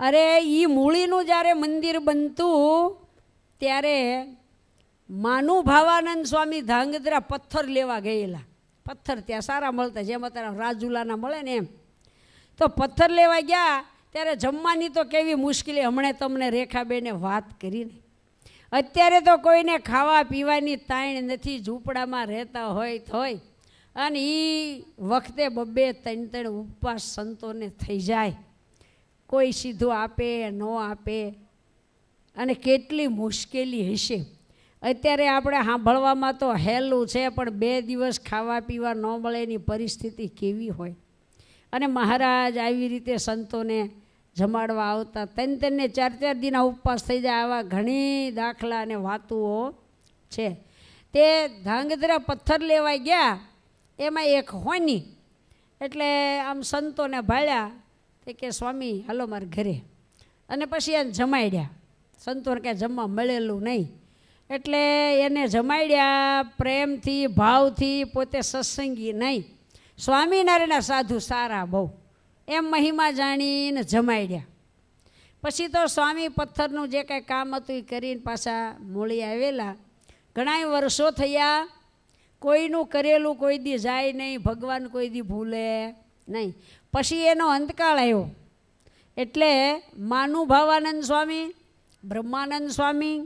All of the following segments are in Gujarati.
અરે એ મૂળીનું જ્યારે મંદિર બનતું ત્યારે માનું ભાવાનંદ સ્વામી ધાંગધ્રા પથ્થર લેવા ગયેલા. પથ્થર ત્યાં સારા મળતા, જેમ અત્યારે રાજુલાના મળે ને એમ. તો પથ્થર લેવા ગયા ત્યારે જમવાની તો કેવી મુશ્કેલી, હમણાં તમને રેખાબેને વાત કરીને. અત્યારે તો કોઈને ખાવા પીવાની તાણ નથી, ઝૂંપડામાં રહેતા હોય તોય. અને એ વખતે 2-3 ઉપવાસ સંતોને થઈ જાય, કોઈ સીધું આપે ન આપે, અને કેટલી મુશ્કેલી હશે. અત્યારે આપણે સાંભળવામાં તો હેલું છે, પણ 2 દિવસ ખાવા પીવા ન મળે એની પરિસ્થિતિ કેવી હોય. અને મહારાજ આવી રીતે સંતોને જમાડવા આવતા, 3-3 ને 4-4 દિનના ઉપવાસ થઈ જાય. આવા ઘણી દાખલા અને વાતુઓ છે. તે ધાંગધ્રા પથ્થર લેવા ગયા, એમાં એક હોની એટલે આમ સંતોને ભાળ્યા, તે કે સ્વામી હાલો મારા ઘરે. અને પછી એને જમાડ્યા. સંતોને કાંઈ જમવા મળેલું નહીં એટલે એને જમાડ્યા પ્રેમથી, ભાવથી. પોતે સત્સંગી નહીં, સ્વામિનારાયણના સાધુ સારા બહુ, એમ મહિમા જાણીને જમાડ્યા. પછી તો સ્વામી પથ્થરનું જે કાંઈ કામ હતું એ કરીને પાછા મૂળી આવેલા. ઘણાય વર્ષો થયા, કોઈનું કરેલું કોઈ દી જાય નહીં, ભગવાન કોઈ દી ભૂલે નહીં. પછી એનો અંતકાળ આવ્યો એટલે માનું ભાવાનંદ સ્વામી, બ્રહ્માનંદ સ્વામી,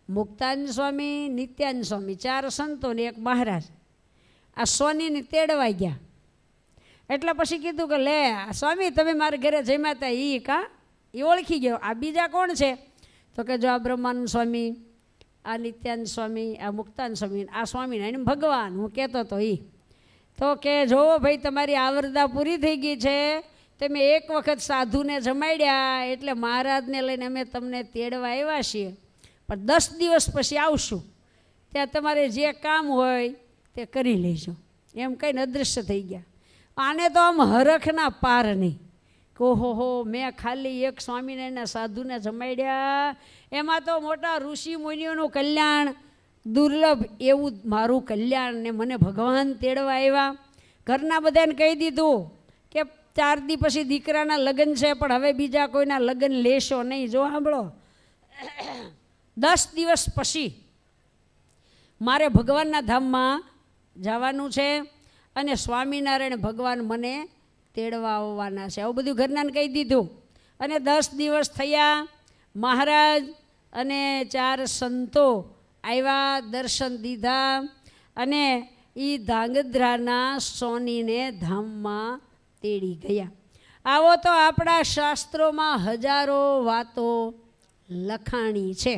મુક્તાનંદ સ્વામી, નિત્યાનંદ સ્વામી, 4 સંતોને 1 મહારાજ આ સોનીને તેડવા ગયા. એટલે પછી કીધું કે લે સ્વામી તમે મારા ઘરે જમ્યા હતા, એ ઓળખી ગયો. આ બીજા કોણ છે? તો કે જો આ બ્રહ્માનંદ સ્વામી, આ નિત્યાનંદ સ્વામી, આ મુક્તાનંદ સ્વામી, આ સ્વામિનારાયણ ભગવાન હું કહેતો હતો એ. તો કે જો ભાઈ તમારી આવરદા પૂરી થઈ ગઈ છે, તમે એક વખત સાધુને જમાડ્યા એટલે મહારાજને લઈને અમે તમને તેડવા આવ્યા છીએ, પણ 10 દિવસ પછી આવશું, ત્યાં તમારે જે કામ હોય તે કરી લેજો. એમ કહીને અદૃશ્ય થઈ ગયા. આને તો આમ હરખના પાર નહીં કે ઓહો મેં ખાલી એક સ્વામિનારાયણના સાધુને જમાડ્યા, એમાં તો મોટા ઋષિ મુનિઓનું કલ્યાણ દુર્લભ, એવું મારું કલ્યાણ, ને મને ભગવાન તેડવા આવ્યા. ઘરના બધાને કહી દીધું કે 4 દી પછી દીકરાના લગ્ન છે, પણ હવે બીજા કોઈના લગ્ન લેશો નહીં. જો સાંભળો, 10 દિવસ પછી મારે ભગવાનના ધામમાં જવાનું છે અને સ્વામિનારાયણ ભગવાન મને તેડવા આવવાના છે. આવું બધું ઘરનાને કહી દીધું. અને 10 દિવસ થયા, મહારાજ અને 4 સંતો આવ્યા, દર્શન દીધા અને એ ધાંગધ્રાના સોનીને ધામમાં તેડી ગયા. આવો તો આપણા શાસ્ત્રોમાં હજારો વાતો લખાણી છે.